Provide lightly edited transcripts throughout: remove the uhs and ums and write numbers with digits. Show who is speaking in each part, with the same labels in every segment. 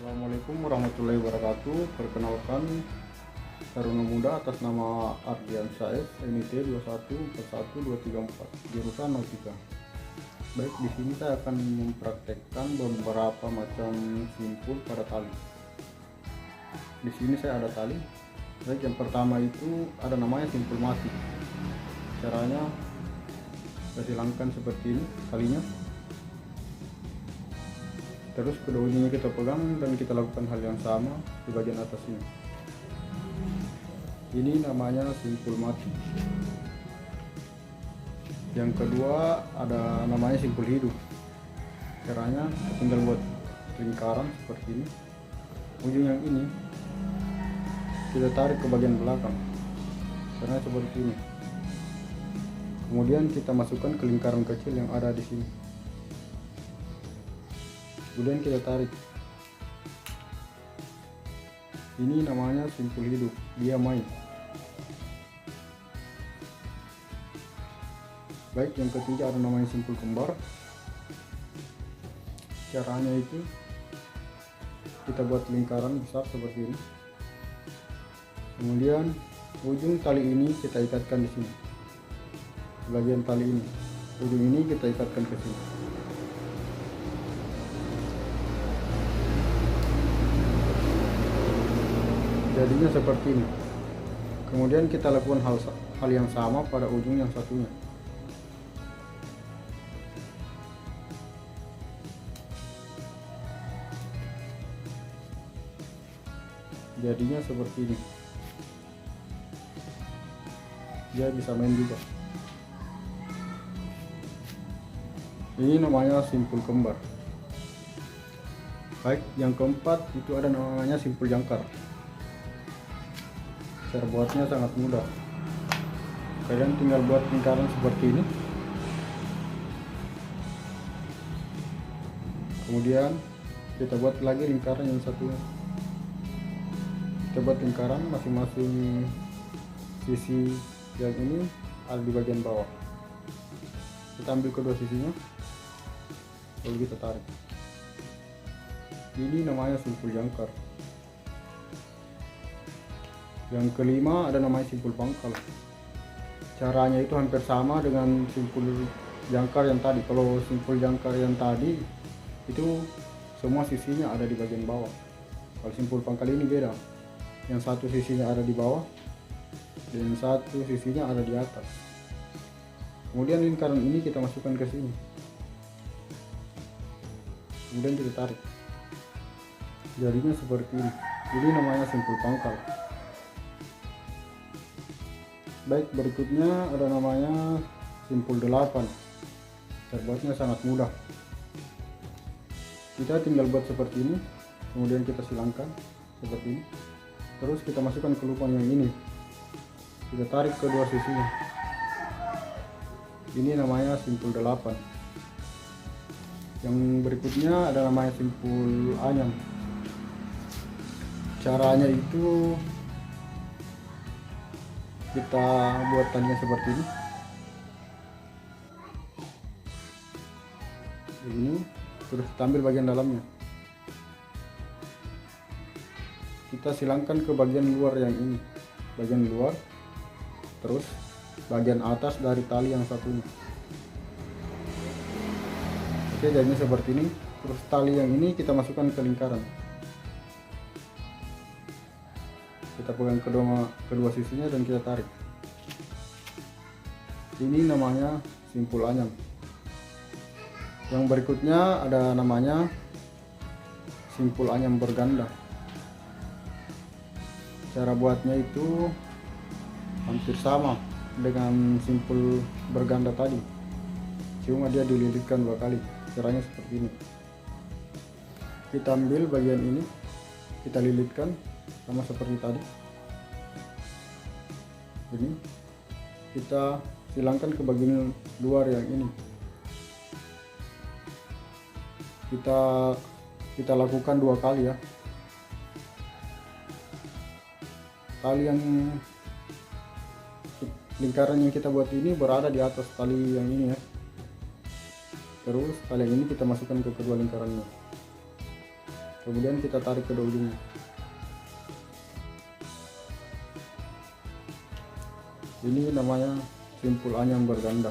Speaker 1: Assalamualaikum warahmatullahi wabarakatuh. Perkenalkan, Taruna Muda atas nama Ardian Saez, NIT 21412334, jurusan Nautika. Baik, di sini saya akan mempraktekkan beberapa macam simpul pada tali. Di sini saya ada tali. Baik, yang pertama itu ada namanya simpul mati. Caranya saya silangkan seperti ini talinya. Terus kedua ujungnya kita pegang dan kita lakukan hal yang sama di bagian atasnya. Ini namanya simpul mati. Yang kedua ada namanya simpul hidup. Caranya tinggal buat lingkaran seperti ini. Ujung yang ini kita tarik ke bagian belakang. Caranya seperti ini. Kemudian kita masukkan ke lingkaran kecil yang ada di sini. Kemudian kita tarik. Ini namanya simpul hidup, dia main. Baik, yang ketiga ada namanya simpul kembar. Caranya itu kita buat lingkaran besar seperti ini. Kemudian ujung tali ini kita ikatkan di sini. Bagian tali ini, ujung ini kita ikatkan ke sini. Jadinya seperti ini. Kemudian kita lakukan hal yang sama pada ujung yang satunya. Jadinya seperti ini. Dia bisa main juga. Ini namanya simpul kembar. Baik, yang keempat itu ada namanya simpul jangkar. Cara buatnya sangat mudah. Kalian tinggal buat lingkaran seperti ini. Kemudian kita buat lagi lingkaran yang satunya. Kita buat lingkaran masing-masing sisi yang ini ada di bagian bawah. Kita ambil kedua sisinya, lalu kita tarik. Ini namanya simpul jangkar. Yang kelima ada namanya simpul pangkal. Caranya itu hampir sama dengan simpul jangkar yang tadi. Kalau simpul jangkar yang tadi itu semua sisinya ada di bagian bawah. Kalau simpul pangkal ini beda. Yang satu sisinya ada di bawah dan satu sisinya ada di atas. Kemudian lingkaran ini kita masukkan ke sini. Kemudian kita tarik. Jadinya seperti ini. Ini namanya simpul pangkal. Baik, berikutnya ada namanya simpul 8. Terbuatnya sangat mudah. Kita tinggal buat seperti ini, kemudian kita silangkan seperti ini. Terus kita masukkan ke lubang yang ini. Kita tarik kedua sisinya. Ini namanya simpul 8. Yang berikutnya ada namanya simpul anyam. Caranya itu kita buat talinya seperti ini. Ini terus kita ambil bagian dalamnya. Kita silangkan ke bagian luar yang ini, bagian luar, terus bagian atas dari tali yang satunya. Oke, jadinya seperti ini. Terus tali yang ini kita masukkan ke lingkaran. Kita pegang kedua sisinya dan kita tarik. Ini namanya simpul anyam. Yang berikutnya ada namanya simpul anyam berganda. Cara buatnya itu hampir sama dengan simpul berganda tadi, cuma dia dililitkan 2 kali. Caranya seperti ini. Kita ambil bagian ini, kita lilitkan sama seperti tadi. Ini kita silangkan ke bagian luar yang ini. Kita lakukan 2 kali ya. Tali yang lingkaran yang kita buat ini berada di atas tali yang ini ya. Terus tali yang ini kita masukkan ke kedua lingkarannya. kemudian kita tarik ke ujungnya. Ini namanya simpul anyam berganda.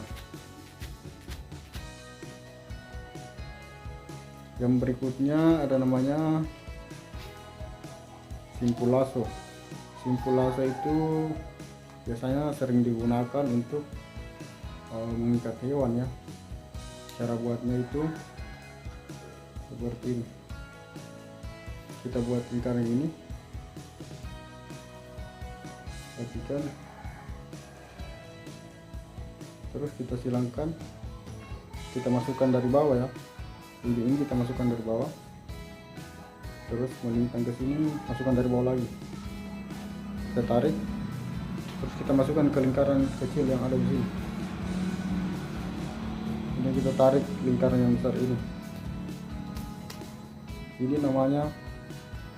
Speaker 1: Yang berikutnya ada namanya simpul lasso. Simpul lasso itu biasanya sering digunakan untuk mengikat hewan ya. Cara buatnya itu seperti ini. Kita buat lingkaran ini, perhatikan, terus kita silangkan, kita masukkan dari bawah ya. Ini kita masukkan dari bawah, terus melintang ke sini, masukkan dari bawah lagi, kita tarik, terus kita masukkan ke lingkaran kecil yang ada di sini. Ini kita tarik lingkaran yang besar ini. Ini namanya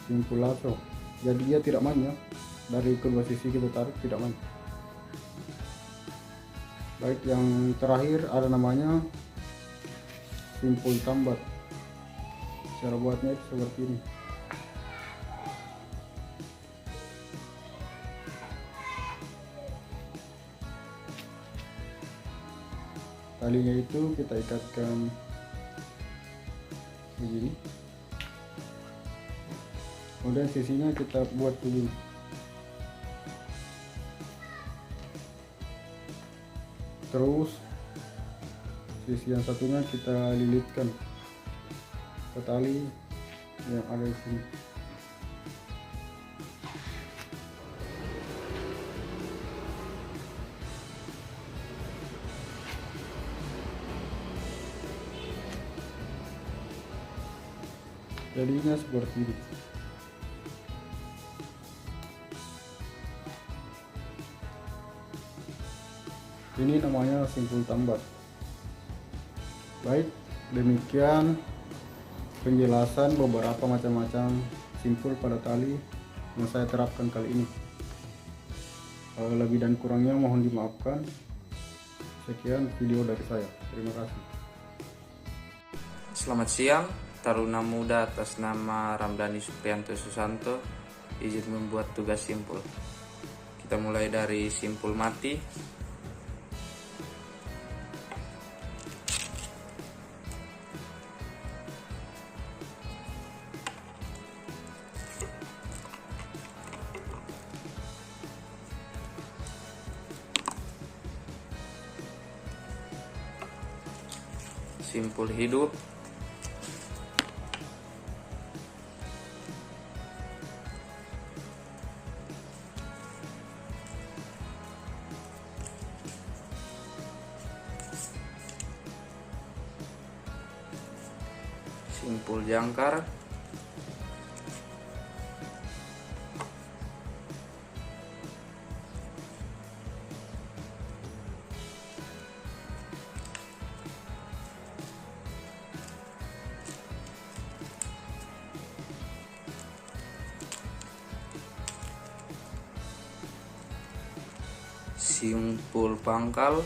Speaker 1: simpul lasso. Jadi dia tidak main ya, dari kedua sisi kita tarik tidak main. Baik, yang terakhir ada namanya simpul tambat. Cara buatnya itu seperti ini. Talinya itu kita ikatkan begini, kemudian sisinya kita buat begini. Terus sisi yang satunya kita lilitkan ke tali yang ada di sini. Jadinya seperti ini. Ini namanya simpul tambat. Baik, demikian penjelasan beberapa macam-macam simpul pada tali yang saya terapkan kali ini. Kalau lebih dan kurangnya mohon dimaafkan. Sekian video dari saya. Terima kasih.
Speaker 2: Selamat siang, Taruna Muda atas nama Ramdhani Supriyanto Susanto izin membuat tugas simpul. Kita mulai dari simpul mati. Simpul hidup. Simpul jangkar. Simpul pangkal.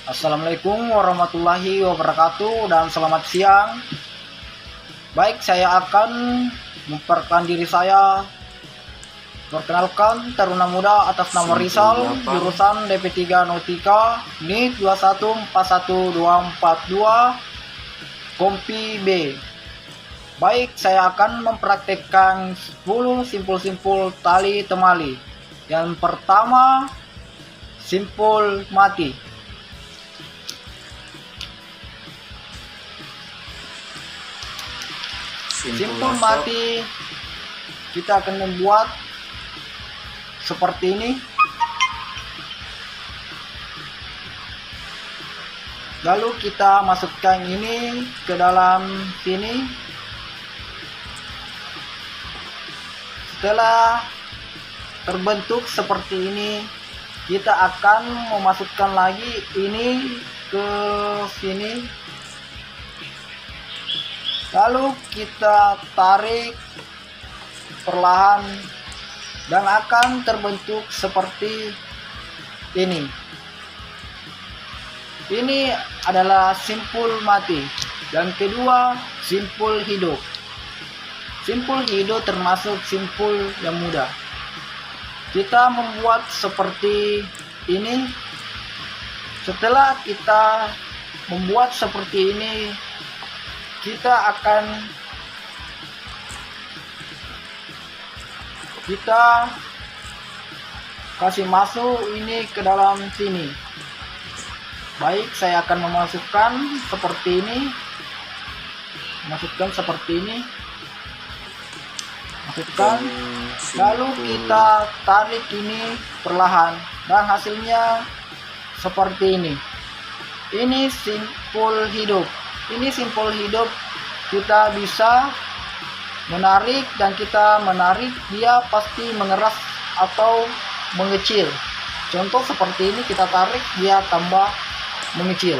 Speaker 3: Assalamualaikum warahmatullahi wabarakatuh dan selamat siang. Baik, saya akan memperkenalkan diri saya. Perkenalkan, Taruna Muda atas nama Rizal, jurusan DP3 Nautika, NIT 2141242, Kompi B. Baik, saya akan mempraktekkan 10 simpul-simpul tali temali. Yang pertama, simpul mati. Simpul mati kita akan membuat seperti ini. Lalu kita masukkan ini ke dalam sini. Setelah terbentuk seperti ini, kita akan memasukkan lagi ini ke sini. Lalu kita tarik perlahan dan akan terbentuk seperti ini. Ini adalah simpul mati. Dan kedua, simpul hidup. Simpul hidup termasuk simpul yang mudah. Kita membuat seperti ini. Setelah kita membuat seperti ini, kita kasih masuk ini ke dalam sini. Baik, saya akan memasukkan seperti ini. Masukkan seperti ini. Masukkan. Lalu kita tarik ini perlahan dan hasilnya seperti ini. Ini simpul hidup. Ini simpul hidup. Kita bisa menarik dan kita menarik dia pasti mengeras atau mengecil. Contoh seperti ini, kita tarik dia tambah mengecil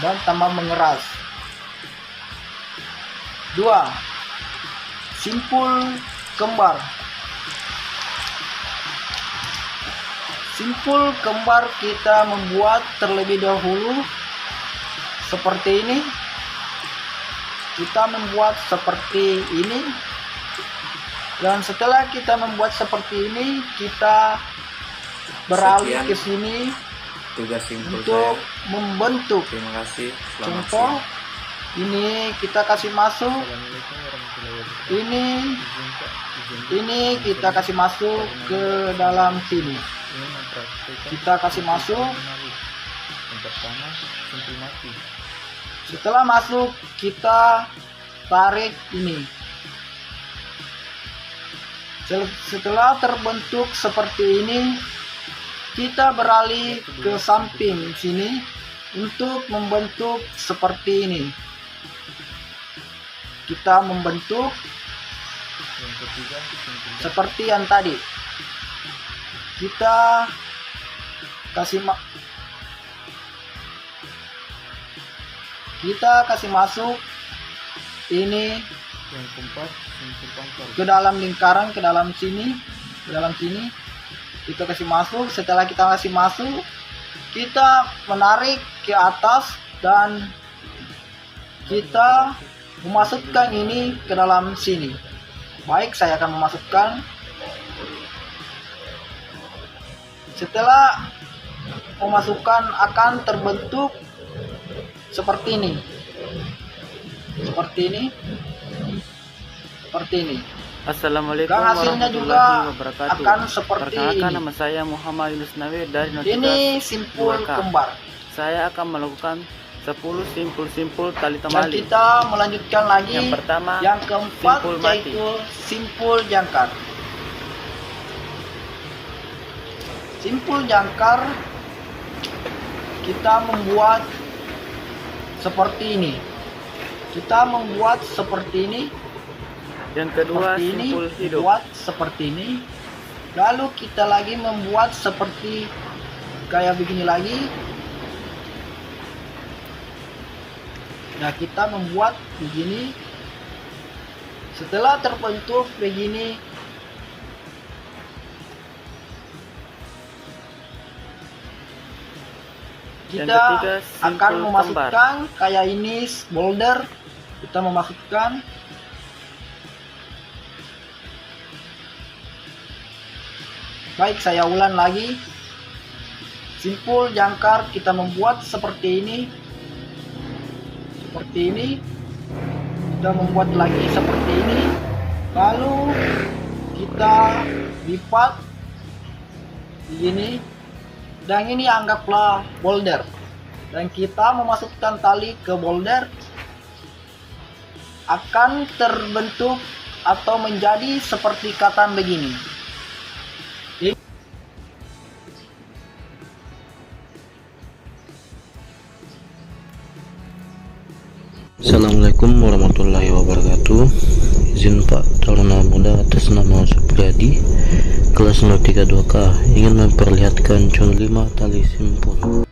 Speaker 3: dan tambah mengeras. 2. Simpul kembar. Simpul kembar kita membuat terlebih dahulu seperti ini. Kita membuat seperti ini. Dan setelah kita membuat seperti ini, kita beralih ke sini
Speaker 2: tugas simpul
Speaker 3: untuk
Speaker 2: saya.
Speaker 3: Membentuk.
Speaker 2: Terima kasih. Selamat
Speaker 3: Contoh
Speaker 2: siang.
Speaker 3: ini kita kasih masuk. Ini kita kasih masuk ke dalam sini. Kita kasih masuk. Setelah masuk, kita tarik ini. Setelah terbentuk seperti ini, kita beralih ke samping sini untuk membentuk seperti ini. Kita membentuk seperti yang tadi. Kita kasih masuk ini ke dalam lingkaran, ke dalam sini. Kita kasih masuk. Setelah kita kasih masuk, kita menarik ke atas dan kita memasukkan ini ke dalam sini. Baik, saya akan memasukkan. Setelah memasukkan akan terbentuk seperti ini. Seperti ini.
Speaker 4: Assalamualaikum
Speaker 3: Dan hasilnya juga
Speaker 4: warahmatullahi wabarakatuh.
Speaker 3: akan seperti
Speaker 4: Perkenalkan,
Speaker 3: ini.
Speaker 4: nama saya Muhammad Yunus Nawir dari Notitas
Speaker 3: Ini simpul
Speaker 4: 2K.
Speaker 3: kembar.
Speaker 4: Saya akan melakukan 10 simpul-simpul tali
Speaker 3: Dan
Speaker 4: temali.
Speaker 3: kita melanjutkan lagi.
Speaker 4: Yang pertama,
Speaker 3: yang keempat
Speaker 4: simpul mati.
Speaker 3: yaitu simpul jangkar. Simpul jangkar kita membuat seperti ini.
Speaker 4: Yang kedua,
Speaker 3: Seperti ini,
Speaker 4: simpul hidup.
Speaker 3: buat seperti ini. Lalu kita lagi membuat seperti kayak begini lagi. Nah, kita membuat begini. Setelah terbentuk begini,
Speaker 4: Yang
Speaker 3: kita
Speaker 4: ketiga,
Speaker 3: akan
Speaker 4: simpul
Speaker 3: memasukkan kayak ini boulder. Kita memasukkan. Baik, saya ulang lagi. Simpul jangkar kita membuat seperti ini. Kita membuat lagi seperti ini. Lalu kita lipat begini. Dan ini anggaplah boulder. Dan kita memasukkan tali ke boulder. Akan terbentuk atau menjadi seperti ikatan begini.
Speaker 5: Assalamualaikum warahmatullahi wabarakatuh. Izin Pak Taruna Muda atas nama Supriyadi, kelas 03 2K, ingin memperlihatkan contoh 5 tali simpul.